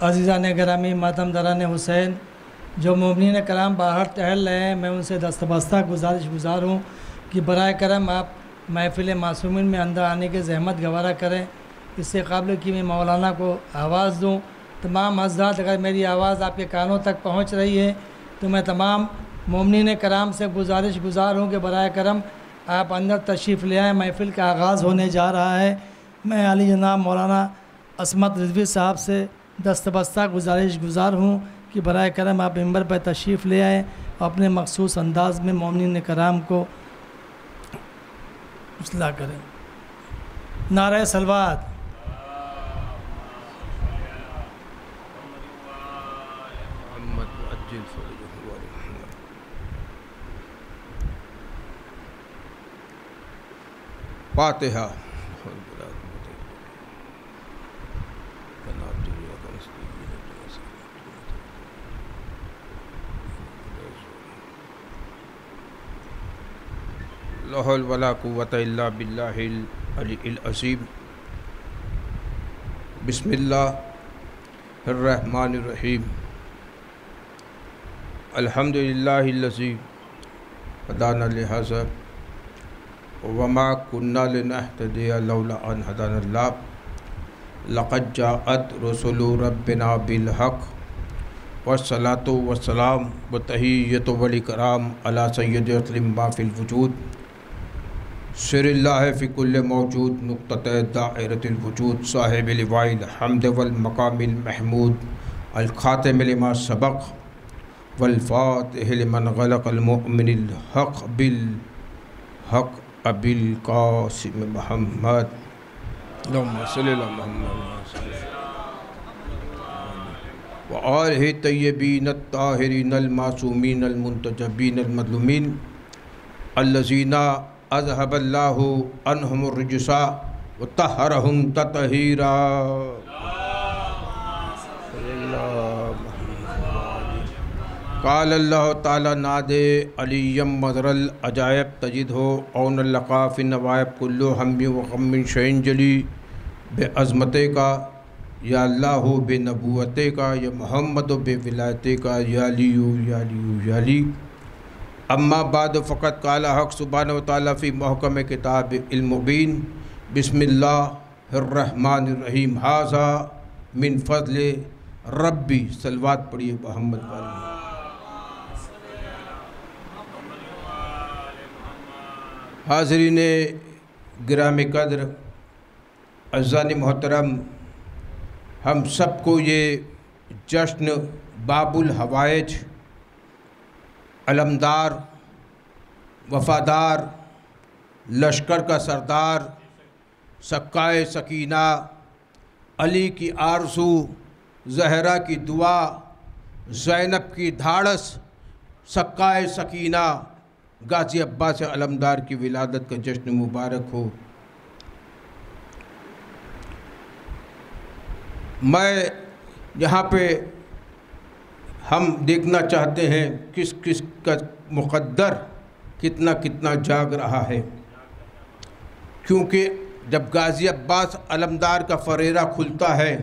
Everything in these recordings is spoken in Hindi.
अज़ीज़ान गिरामी, मातम दरान हुसैन, जो मोमिनीन कराम बाहर टहल रहे हैं, मैं उनसे दस्तबस्ता गुज़ार हूँ कि बराए करम आप महफ़िल मासूमीन में अंदर आने की ज़हमत गवारा करें। इससे काबिल कि मैं मौलाना को आवाज़ दूँ। तमाम हज़रात, अगर मेरी आवाज़ आपके कानों तक पहुँच रही है तो मैं तमाम मोमिनीन कराम से गुज़ार हूँ कि बराए करम आप अंदर तशरीफ़ ले आएँ। महफ़िल का आगाज़ होने जा रहा है। मैं आली जनाब मौलाना असमत रिज़वी साहब से दस्तबस्ता गुज़ार हूँ कि बराए करम आप मिंबर पर तशरीफ़ ले आएँ और अपने मखसूस अंदाज़ में मोमिनीन कराम को इस्लाह करें। नारे सलवात। फातिहा। ला हौल वला कुव्वता इल्ला बिल्लाहिल अलील अज़ीम। बिस्मिल्लाहिर रहमानिर रहीम। अल्हम्दुलिल्लाहिल्लज़ी हदाना लिहाज़ा वमा कुन्ना लिनहतदिया लौला अन हदानल्लाह। लक़द जाअत रुसुलु रब्बिना बिल हक़ वस्सलातु वस्सलाम व तहिय्यतु वल इकराम अला सय्यदिल मा फिल वजूद सिरिल्लाह फ़ी कुल्लि मौजूद नुक़्तत दायरतिल वजूद साहिबिल लिवाइल हम्द वल मक़ामिल महमूद अल ख़ातिम लिमा सबक़ वल फ़ातिह लिमन ग़लक़ल मुअमिनिल हक़ बिल हक़ अबिल क़ासिम मुहम्मद अल्लाहुम्मा सल्लि अला मुहम्मद व आलिहि तय्यबीन अत्ताहिरीन अल मासूमीन अल मुंतजबीन अल मज़लूमीन अल्लज़ीना अज़हबल्लाहु अन्हुमुर रिजसा व तहहरहुम ततहीरा। क़ाल अल्लाहु तआला नादे अलिय्यम मज़रल अजायब तजिदहु औन लक़ा फ़िन नवाइब कुल्लु हम्मिन व ग़म्मिन शैइन जली बेअज़मते का या अल्लाह बेनबुव्वते का या मोहम्मद बेविलायते का या अलियु या अलियु या अली। अम्मा बाद फ़क़त क़ाला हक़ सुब्हानहु व तआला फ़ी महकम किताबिल मुबीन। बिस्मिल्लाहिर रहमानिर रहीम। हाज़ा मिन फ़ज़्लि रब्बी। सलवात पढ़िए मोहम्मद वाले। हाज़रीन गिरामी क़द्र, अज़ानी मोहतरम, हम सबको ये जश्न बाबुल हवाइज, अलमदार, वफ़ादार, लश्कर का सरदार, सक्काए सकीना, अली की आरज़ू, ज़हरा की दुआ, ज़ैनब की धाड़स, सक्काए सकीना गाज़ी अब्बास अलमदार की विलादत का जश्न मुबारक हो। मैं यहाँ पे हम देखना चाहते हैं किस किस का मुक़द्दर कितना कितना जाग रहा है, क्योंकि जब गाज़ी अब्बास अलमदार का फ़रेरा खुलता है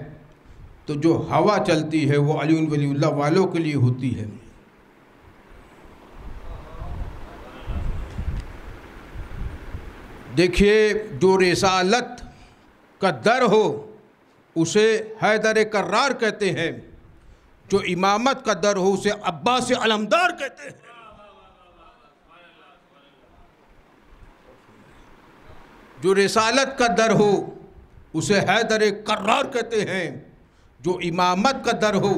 तो जो हवा चलती है वो अली वलीउल्लाह वालों के लिए होती है। देखिए, जो रिसालत का दर हो उसे हैदर कर्रार कहते हैं, जो इमामत का दर हो उसे अब्बास अलमदार कहते हैं। जो रिसालत का दर हो उसे हैदर कर्रार कहते हैं, जो इमामत का दर हो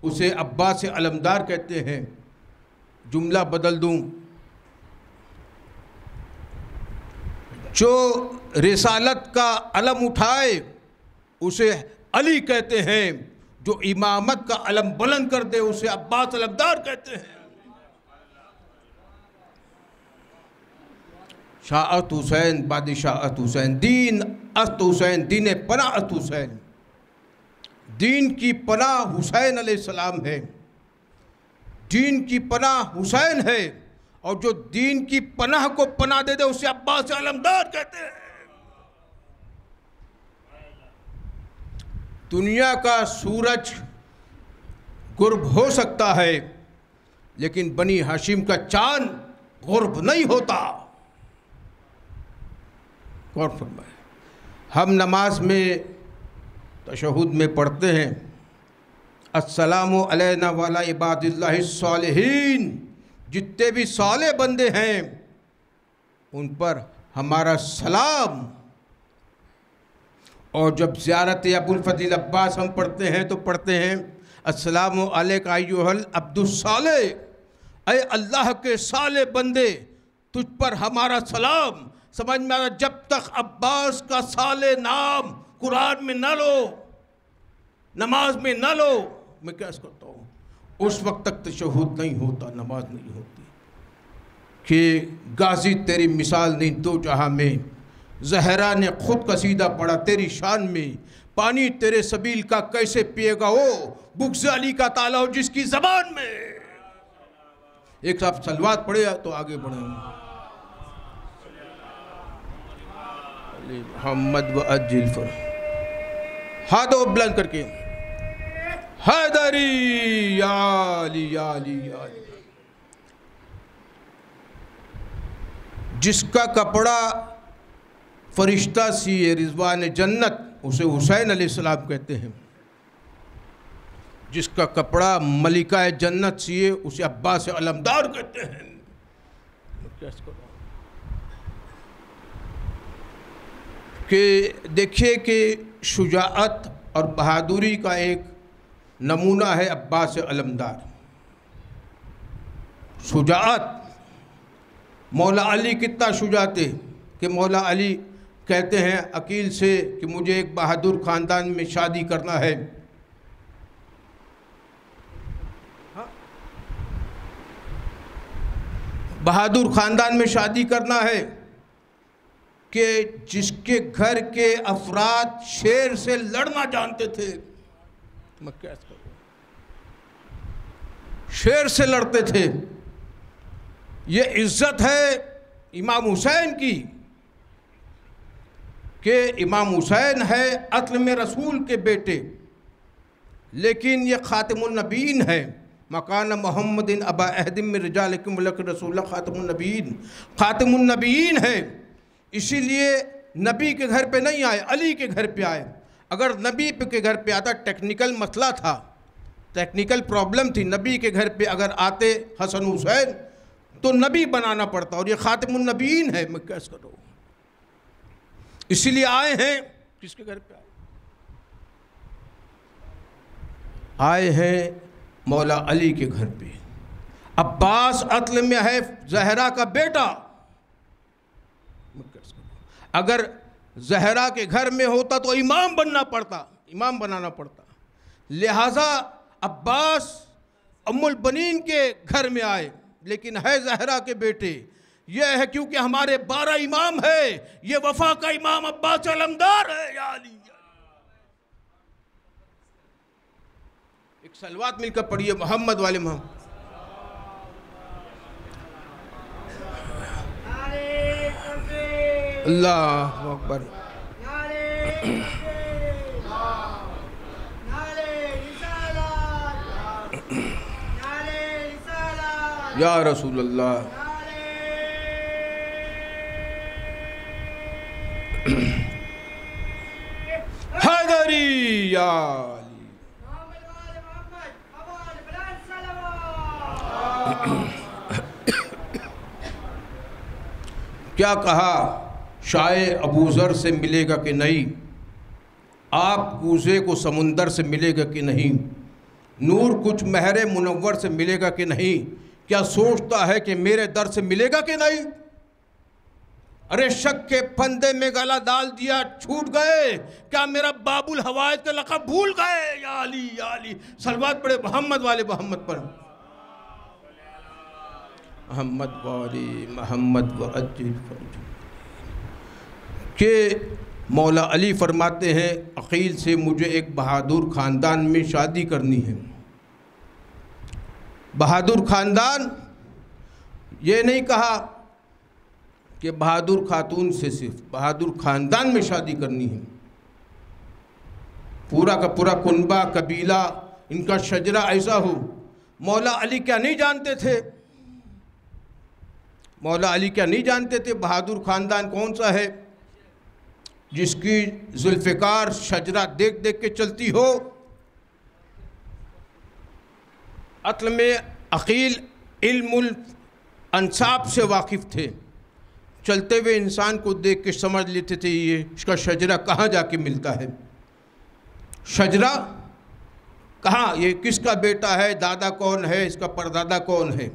उसे अब्बास अलमदार कहते हैं। जुमला बदल दूं, जो रिसालत का अलम उठाए उसे अली कहते हैं, जो इमामत का अलम बुलंद कर दे उसे अब्बास अलमदार कहते हैं। शाअत हुसैन बादशाहत हुसैन, दीन अस्त हुसैन, दीन पनाअत हुसैन। दीन की पनाह हुसैन अलैहिस्सलाम है, दीन की पनाह हुसैन है, और जो दीन की पनाह को पनाह दे दे उसे अब्बास अलमदार कहते हैं। दुनिया का सूरज गुर्ब हो सकता है, लेकिन बनी हाशिम का चांद गुर्ब नहीं होता। गौर फरमाए, हम नमाज में तशहुद में पढ़ते हैं अस्सलामु अलैना वाला इबादिल्लाहि सालिहीन, जितने भी साले बंदे हैं उन पर हमारा सलाम। और जब ज़ियारत अबुल फजील अब्बास हम पढ़ते हैं तो पढ़ते हैं अस्सलामु अलैका अय्युहल अब्दुस साले, ऐ अल्लाह के साले बंदे तुझ पर हमारा सलाम। समझ में आ रहा, जब तक अब्बास का साले नाम कुरान में न लो, नमाज में न लो, मैं क्या करता हूँ, उस वक्त तक तशहुद नहीं होता, नमाज नहीं होती। कि गाजी तेरी मिसाल नहीं दो जहाँ में, ज़हरा ने खुद कसीदा पढ़ा तेरी शान में, पानी तेरे सबील का कैसे पिएगा वो बुग़्ज़ अली का ताला हो जिसकी ज़बान में। एक साहब सलवात पढ़े तो आगे बढ़े। मोहम्मद व अज्जिल फर हाथों बुलंद करके हैदरी याली याली याली। जिसका कपड़ा फरिश्ता सिए रिजवान जन्नत उसे हुसैन अलैहिस्सलाम कहते हैं, जिसका कपड़ा मलिका जन्नत सिए उसे अब्बास अलमदार कहते हैं। कि देखिए कि शुजाअत और बहादुरी का एक नमूना है अब्बास अलमदार। शुजाअत, मौला अली कितना शुजा थे कि मौला अली कहते हैं अकील से कि मुझे एक बहादुर ख़ानदान में शादी करना है। बहादुर ख़ानदान में शादी करना है कि जिसके घर के अफराद शेर से लड़ना जानते थे। मैं क्या करूं, शेर से लड़ते थे। ये इज्जत है इमाम हुसैन की कि इमाम हुसैन है अत्ल में रसूल के बेटे, लेकिन ये खातिमुन नबीन है। मकान मोहम्मदिन अबा अहदिम में रिजालिकुम वलकिन रसूल खातिमुन नबीन, खातिमुन नबीन है। इसीलिए नबी के घर पे नहीं आए, अली के घर पे आए। अगर नबी के घर पे आता टेक्निकल मसला था, टेक्निकल प्रॉब्लम थी, नबी के घर पे अगर आते हसन हुसैन तो नबी बनाना पड़ता, और ये खातिमुन नबीन है। मैं कैसे करूँ, इसीलिए आए हैं। किसके घर पे आए हैं? मौला अली के घर पे। अब्बास अत्ल में है ज़हरा का बेटा। अगर ज़हरा के घर में होता तो इमाम बनना पड़ता, इमाम बनाना पड़ता। लिहाजा अब्बास उम्मुल बनीन के घर में आए, लेकिन है ज़हरा के बेटे। यह है क्योंकि हमारे 12 इमाम है, ये वफा का इमाम अब्बास अलमदार है। या अली, एक सलवात मिलकर पढ़िए मोहम्मद वाले मोहम्मद। अल्लाह अकबर। या रसूल अल्लाह। हैदरी या क्या कहा, शाये अबूज़र से मिलेगा कि नहीं, आप कूज़े को समुंदर से मिलेगा कि नहीं, नूर कुछ महरे मुनव्वर से मिलेगा कि नहीं, क्या सोचता है कि मेरे दर से मिलेगा कि नहीं। अरे शक के फंदे में गला डाल दिया, छूट गए क्या मेरा बाबुल हवाइज का लक़ब भूल गए। या अली सलवात पढ़े मोहम्मद वाले मोहम्मद पर। मोहम्मद वाली मोहम्मद के मौला अली फरमाते हैं, अकील से मुझे एक बहादुर ख़ानदान में शादी करनी है। बहादुर ख़ानदान ये नहीं कहा कि बहादुर खातून से, सिर्फ बहादुर ख़ानदान में शादी करनी है। पूरा का पूरा कुनबा कबीला इनका शजरा ऐसा हो। मौला अली क्या नहीं जानते थे? मौला अली क्या नहीं जानते थे बहादुर ख़ानदान कौन सा है, जिसकी जुल्फ़िकार शजरा देख देख के चलती हो। असल में अकील इल्मुल अंसाब से वाकिफ़ थे। चलते हुए इंसान को देख के समझ लेते थे ये इसका शजरा कहाँ जाके मिलता है, शजरा कहाँ, ये किसका बेटा है, दादा कौन है, इसका परदादा कौन है।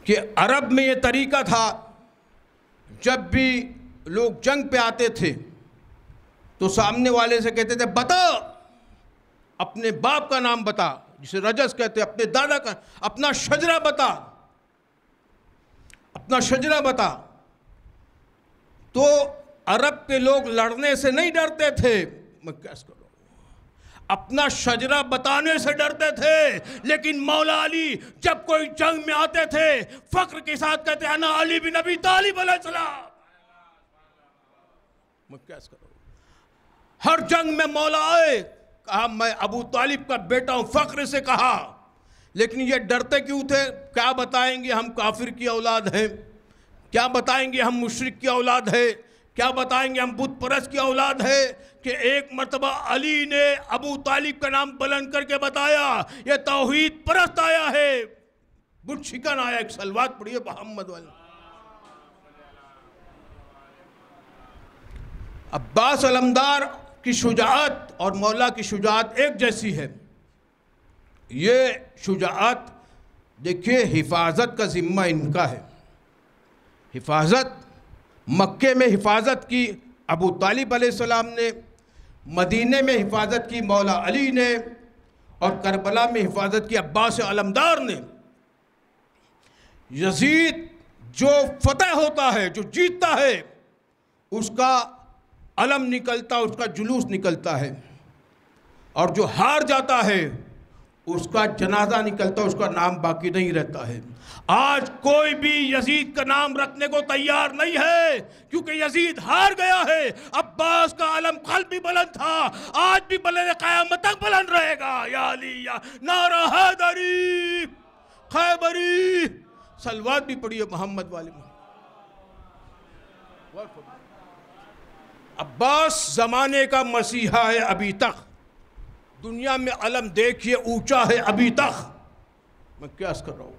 कि अरब में ये तरीका था, जब भी लोग जंग पे आते थे तो सामने वाले से कहते थे बता, अपने बाप का नाम बता, जिसे रजस कहते, अपने दादा का, अपना शजरा बता, अपना शजरा बता। तो अरब के लोग लड़ने से नहीं डरते थे, मैं कैसे करूं, अपना शजरा बताने से डरते थे। लेकिन मौला अली जब कोई जंग में आते थे फख्र के साथ कहते अना अली बिन अबी तालिब अलैहिस्सलाम। मैं कैसे करूं, हर जंग में मौला आए कहा मैं अबू तालिब का बेटा हूं, फख्र से कहा। लेकिन ये डरते क्यों थे? क्या बताएंगे हम काफिर की औलाद हैं, क्या बताएंगे हम मुशरिक की औलाद है, क्या बताएंगे हम बुत परस्त की औलाद है। कि एक मर्तबा अली ने अबू तालिब का नाम बुलंद करके बताया ये तौहीद परस्त आया है, बुत शिकन आया। एक सलवात पढ़िए मोहम्मद वाले। अब्बास अलमदार की शुजाअत और मौला की शुजाअत एक जैसी है। ये शुजाअत देखिए, हिफाजत का ज़िम्मा इनका है। हिफाजत मक्के में हिफाजत की अबू तालिब अलैहिस्सलाम ने, मदीने में हिफाजत की मौला अली ने, और करबला में हिफाजत की अब्बास अलमदार ने। यजीद जो फतह होता है, जो जीतता है, उसका अलम निकलता, उसका जुलूस निकलता है, और जो हार जाता है उसका जनाजा निकलता, उसका नाम बाकी नहीं रहता है। आज कोई भी यजीद का नाम रखने को तैयार नहीं है, क्योंकि यजीद हार गया है। अब्बास का अलम कल भी बुलंद था, आज भी बुलंद, क़यामत तक बुलंद रहेगा। या अली या नारा हैदरी खैबरी। सलवात भी पढ़िए मोहम्मद वाले। अब्बास ज़माने का मसीहा है अभी तक, दुनिया में अलम देखिए ऊंचा है अभी तक। मैं क्या कर रहा हूँ,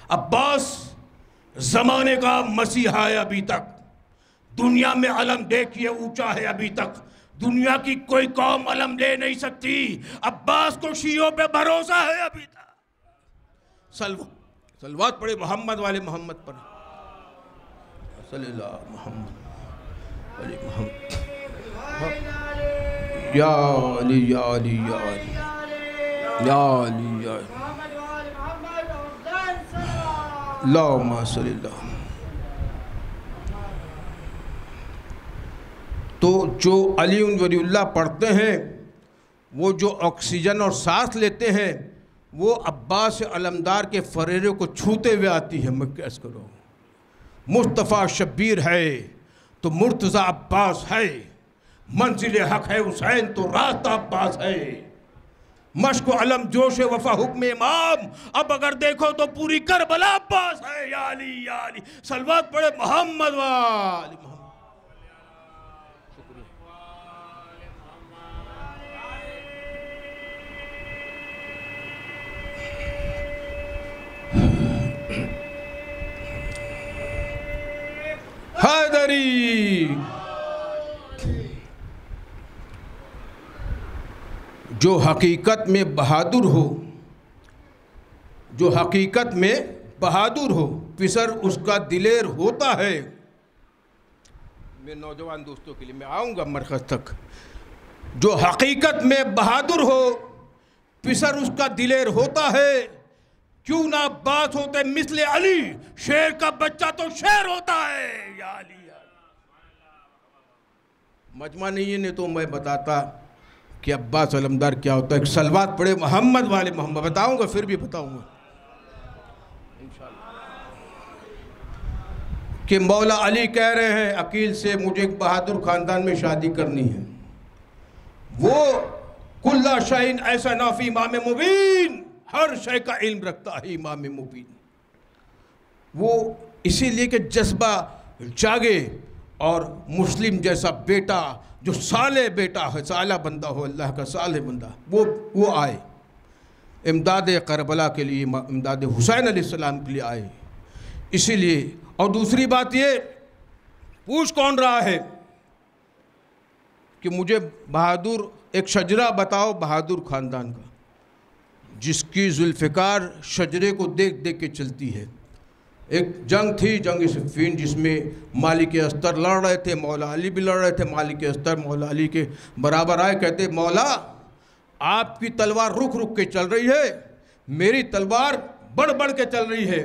अब्बास ज़माने का मसीहा है अभी तक, दुनिया में अलम देखिए ऊंचा है अभी तक। दुनिया की कोई कौम अलम ले नहीं सकती, अब्बास को शियों पे भरोसा है अभी तक। सलवात पढ़े मोहम्मद वाले मोहम्मद पर। सल्लल्लाहु मोहम्मद अली मोहम्मद। या अली या अली या अली या अली या अल्लाहुम्मा सल्ली। तो जो अली वलीउल्लाह पढ़ते हैं, वो जो ऑक्सीजन और सांस लेते हैं, वो अब्बास अलमदार के फरेरे को छूते हुए आती है। मैं कैसे करो, मुस्तफ़ा शब्बीर है तो मुर्तज़ा अब्बास है, मंजिल हक है हुसैन तो रास्ता अब्बास है। मश्क अलम जोश वफा हुक्म इमाम, अब अगर देखो तो पूरी करबला अब्बास है। या अली सलवात पढ़े मोहम्मद वाली मोहम्मद। हैदरी। जो हकीकत में बहादुर हो, जो हकीकत में बहादुर हो, फिसर उसका दिलेर होता है। मेरे नौजवान दोस्तों के लिए, मैं आऊँगा मरकज़ तक, जो हकीकत में बहादुर हो पिसर उसका दिलेर होता है, क्यों ना बात होते मिसले अली, शेर का बच्चा तो शेर होता है। या अली मजमा नहीं है, नहीं तो मैं बताता कि अब्बास अलमदार क्या होता है। एक सलवात पढ़े मोहम्मद वाले मोहम्मद, बताऊंगा फिर भी बताऊंगा इंशाअल्लाह। कि मौला अली कह रहे हैं अकील से, मुझे एक बहादुर ख़ानदान में शादी करनी है। वो कुल्ला शाइन ऐसा नाफी इमाम मुबीन, हर शय का इल्म रखता है इमाम मुबीन। वो इसीलिए कि जज्बा जागे और मुस्लिम जैसा बेटा जो साले बेटा है, साला बंदा हो, अल्लाह का साले बंदा, वो आए इमदाद करबला के लिए, इमदाद हुसैन अलैहिस्सलाम के लिए आए। इसीलिए, और दूसरी बात ये, पूछ कौन रहा है कि मुझे बहादुर एक शजरा बताओ बहादुर ख़ानदान का, जिसकी जुल्फ़िकार शजरे को देख देख के चलती है। एक जंग थी, जंग सिफ़ीन, जिसमें मालिक अस्तर लड़ रहे थे, मौला अली भी लड़ रहे थे। मालिक अस्तर मौला अली के बराबर आए, कहते मौला आपकी तलवार रुक रुक के चल रही है, मेरी तलवार बढ़ बढ़ के चल रही है।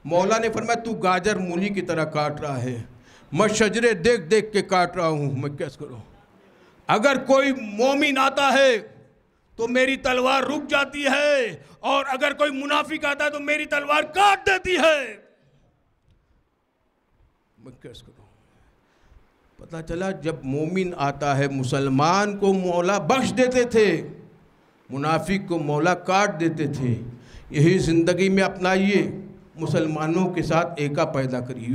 मौला ने फरमाया तू गाजर मूली की तरह काट रहा है, मैं शजरे देख देख के काट रहा हूँ, मैं कैसे करूँ। अगर कोई मोमिन आता है तो मेरी तलवार रुक जाती है, और अगर कोई मुनाफिक आता है तो मेरी तलवार काट देती है, मैं कैसे करूँ। पता चला जब मोमिन आता है, मुसलमान को मौला बख्श देते थे, मुनाफिक को मौला काट देते थे। यही ज़िंदगी में अपनाइए, मुसलमानों के साथ एका पैदा करिए,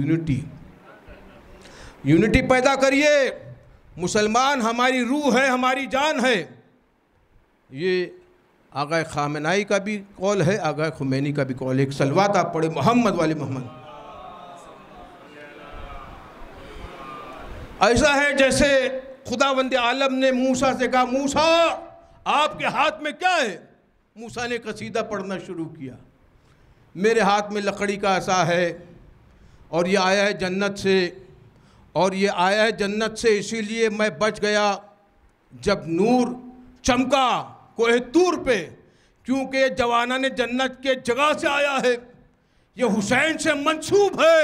यूनिटी पैदा करिए। मुसलमान हमारी रूह है, हमारी जान है। ये आगा खामेनाई का भी कौल है, आगा खुमैनी का भी कौल है। एक सलवात आप पढ़े मोहम्मद वाले मोहम्मद। ऐसा है जैसे खुदावंद आलम ने मूसा से कहा, मूसा आपके हाथ में क्या है। मूसा ने कसीदा पढ़ना शुरू किया, मेरे हाथ में लकड़ी का असा है, और ये आया है जन्नत से, और ये आया है जन्नत से इसीलिए मैं बच गया जब नूर चमका कोहे तूर पे, क्योंकि ये जवाना ने जन्नत के जगह से आया है, ये हुसैन से मंसूब है,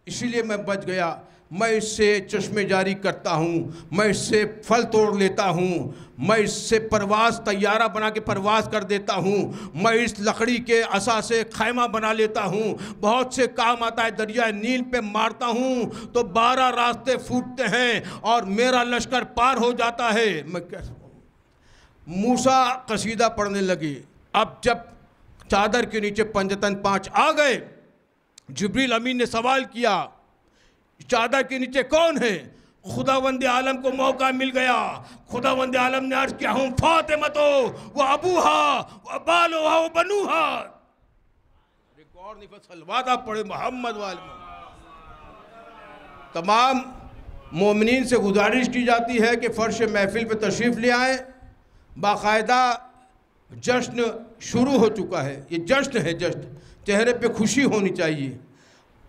इसीलिए मैं बच गया। मैं इससे चश्मे जारी करता हूँ, मैं इससे फल तोड़ लेता हूँ, मैं इससे परवाज़ तैयारा बना के परवाज़ कर देता हूँ, मैं इस लकड़ी के असा से खैमा बना लेता हूँ, बहुत से काम आता है। दरिया नील पे मारता हूँ तो 12 रास्ते फूटते हैं और मेरा लश्कर पार हो जाता है। मैं कैसे। मूसा कसीदा पढ़ने लगे। अब जब चादर के नीचे पंजतन 5 आ गए, जिब्रील अमीन ने सवाल किया चादर के नीचे कौन है। खुदावंद आलम को मौका मिल गया। खुदावंद आलम ने अर्ज किया हूँ फातिमतो व अबूहा व बालोहा व बनूहा। रिकॉर्ड नहीं, सलवात पढ़े मोहम्मद वाले। तमाम मोमिनीन से गुजारिश की जाती है कि फर्श महफिल पे तशरीफ़ ले आएँ। बाकायदा जश्न शुरू हो चुका है, ये जश्न है, जश्न, चेहरे पे खुशी होनी चाहिए।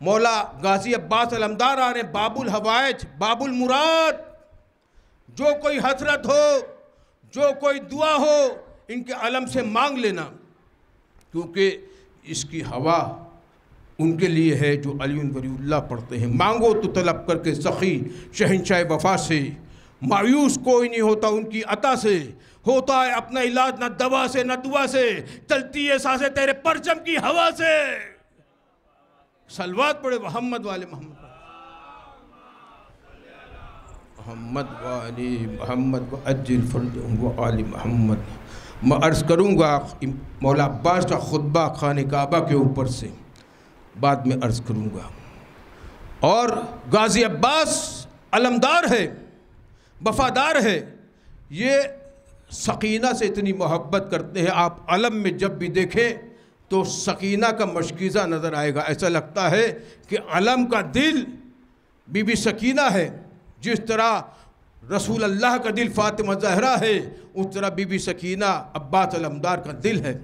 मौला गाजी अब्बास अलमदार आ रहे, बाबुल हवाइज, बाबुल मुराद। जो कोई हसरत हो, जो कोई दुआ हो, इनके अलम से मांग लेना, क्योंकि इसकी हवा उनके लिए है जो अली वलीउल्लाह पढ़ते हैं। मांगो तो तलब करके सखी शहंशाह वफा से, मायूस कोई नहीं होता उनकी अता से, होता है अपना इलाज न दवा से न दुआ से, चलती है सांसें तेरे परचम की हवा से। सलवात पढ़े मोहम्मद वाले मोहम्मद, मोहम्मद वाले मोहम्मद व अज्जिल फर्ज व आले मोहम्मद। मैं अर्ज़ करूँगा मौला अब्बास का खुतबा खाने काबा के ऊपर से बाद में अर्ज़ करूँगा। और गाजी अब्बास अलमदार है, वफ़ादार है, ये सकीना से इतनी मोहब्बत करते हैं। आप अलम में जब भी देखें तो सकीना का मशकीज़ा नज़र आएगा। ऐसा लगता है कि अलम का दिल बीबी सकीना है। जिस तरह रसूल अल्लाह का दिल फ़ातिमा ज़हरा है, उस तरह बीबी सकीना अब्बास अलमदार का दिल है।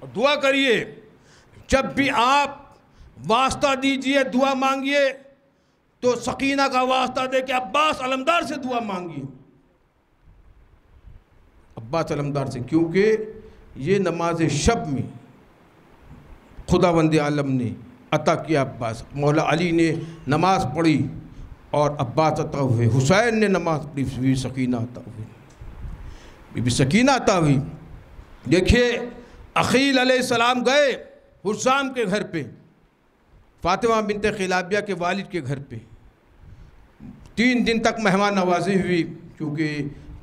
और दुआ करिए जब भी आप वास्ता दीजिए, दुआ मांगिए, तो सकीना का वास्ता दे के अब्बास अलमदार से दुआ मांगिए, अब्बास अलमदार से, क्योंकि ये नमाज शब में खुदावंद आलम ने अता किया। अब्बास मौला अली ने नमाज पढ़ी और अब्बास अता हुए, हुसैन ने नमाज पढ़ी, बीबी सकीना अता हुई, बीबी सकीना अता हुई। देखिए अखील अलैहिस्सलाम गए हुस्साम के घर पे, फातिमा बिनते खिलाबिया के वालिद के घर पे, 3 दिन तक मेहमान नवाजी हुई, क्योंकि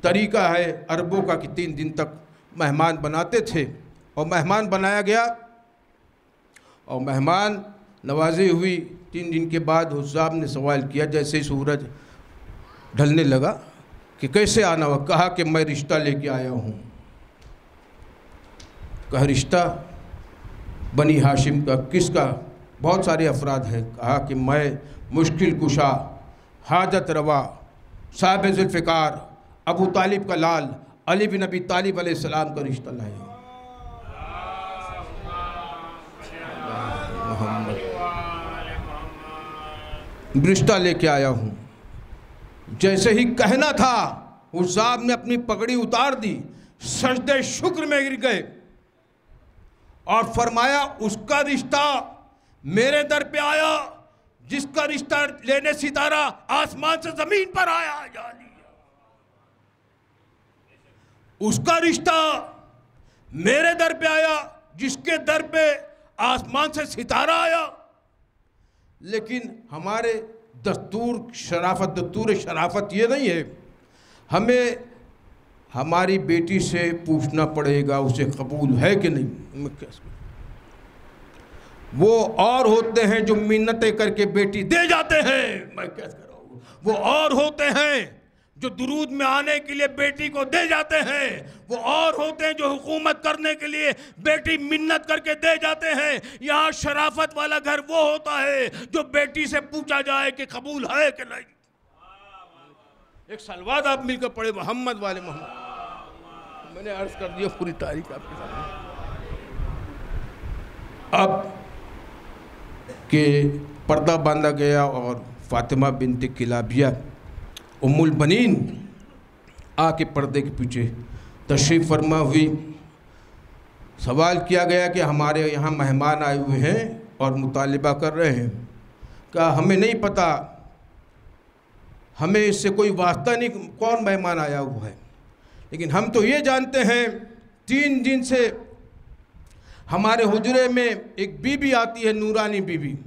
तरीका है अरबों का कि 3 दिन तक मेहमान बनाते थे, और मेहमान बनाया गया और मेहमान नवाजी हुई। 3 दिन के बाद हुस्साम ने सवाल किया, जैसे ही सूरज ढलने लगा, कि कैसे आना हुआ। कहा कि मैं रिश्ता लेके आया हूँ। कहा रिश्ता बनी हाशिम का, किसका? बहुत सारे अफराद हैं। कहा कि मैं मुश्किल कुशा, हाजत रवा, साहिब जुल्फ़िकार, अबू तालिब का लाल अली बिन अबी तालिब अलैहिस्सलाम का रिश्ता लाया हूँ। रिश्ता लेके आया हूँ। जैसे ही कहना था, हुस्साम ने अपनी पगड़ी उतार दी, सजदे शुक्र में गिर गए और फरमाया उसका रिश्ता मेरे दर पे आया जिसका रिश्ता लेने सितारा आसमान से जमीन पर आया। उसका रिश्ता मेरे दर पे आया जिसके दर पे आसमान से सितारा आया। लेकिन हमारे दस्तूर शराफत ये नहीं है, हमें हमारी बेटी से पूछना पड़ेगा उसे कबूल है कि नहीं। वो और होते हैं जो मिन्नतें करके बेटी दे जाते हैं, मैं क्या करूँ। वो और होते हैं जो दुरूद में आने के लिए बेटी को दे जाते हैं। वो और होते हैं जो हुकूमत करने के लिए बेटी मिन्नत करके दे जाते हैं। यहाँ शराफत वाला घर वो होता है जो बेटी से पूछा जाए कि कबूल है कि नहीं। एक सलवात आप मिलकर पढ़े, मोहम्मद वाले मोहम्मद। मैंने अर्ज कर दिया पूरी तारीख आपके सामने। अब के पर्दा बांधा गया और फातिमा बिनते किलाबिया उम्मुल बनीन आके पर्दे के पीछे तशरीफ़ फरमा हुई। सवाल किया गया कि हमारे यहाँ मेहमान आए हुए हैं और मुतालिबा कर रहे हैं। कहा हमें नहीं पता, हमें इससे कोई वास्ता नहीं कौन मेहमान आया हुआ है, लेकिन हम तो ये जानते हैं 3 दिन से हमारे हुजरे में एक बीबी आती है, नूरानी बीबी।